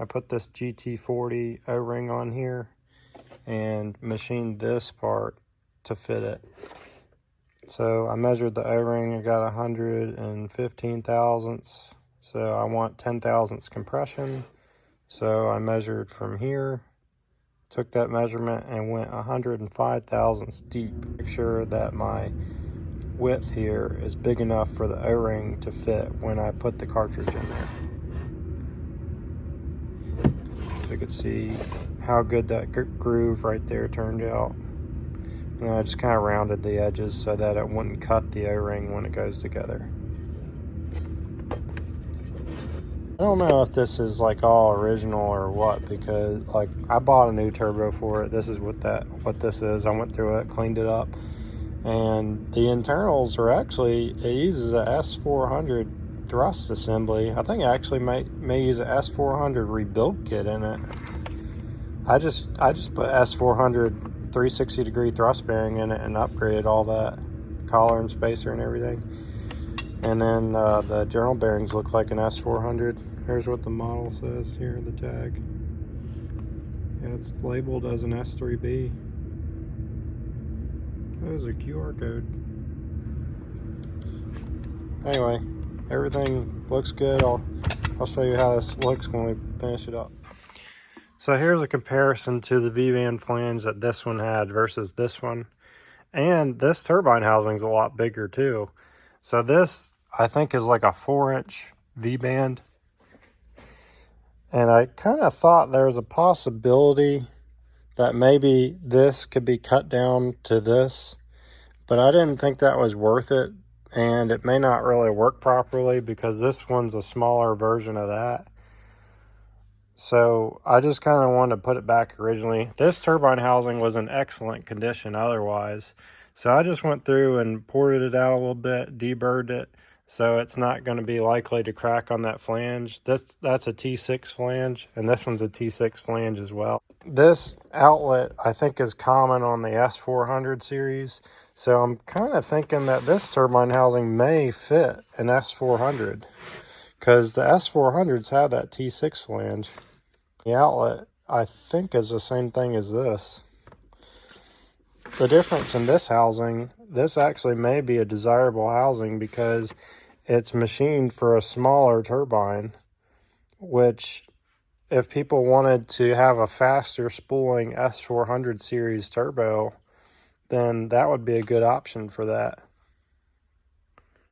I put this GT40 O-ring on here and machined this part to fit it. So I measured the O-ring, I got 115 thousandths. So I want 10 thousandths compression. So I measured from here, took that measurement and went 105 thousandths deep. Make sure that my width here is big enough for the O-ring to fit when I put the cartridge in there. So you can see how good that groove right there turned out. And I just kind of rounded the edges so that it wouldn't cut the O-ring when it goes together. I don't know if this is like all original or what, because like I bought a new turbo for it. This is what this is. I went through it, cleaned it up, and the internals are actually, it uses a S400 thrust assembly. I think it actually may use a S400 rebuild kit in it. I just put S400 360 degree thrust bearing in it and upgraded all that collar and spacer and everything. And then the journal bearings look like an S400. Here's what the model says here, the tag. Yeah, it's labeled as an S3B. There's a QR code. Anyway, everything looks good. I'll show you how this looks when we finish it up. So here's a comparison to the V-band flange that this one had versus this one. And this turbine housing is a lot bigger too. So this, I think, is like a 4-inch V-band. And I kind of thought there was a possibility that maybe this could be cut down to this, but I didn't think that was worth it. And it may not really work properly because this one's a smaller version of that. So I just kind of wanted to put it back originally. This turbine housing was in excellent condition otherwise. So I just went through and ported it out a little bit, deburred it, so it's not going to be likely to crack on that flange. That's a T6 flange, and this one's a T6 flange as well. This outlet, I think, is common on the S400 series. So I'm kind of thinking that this turbine housing may fit an S400, because the S400s have that T6 flange. The outlet, I think, is the same thing as this. The difference in this housing, this actually may be a desirable housing because it's machined for a smaller turbine, which if people wanted to have a faster spooling S400 series turbo, then that would be a good option for that.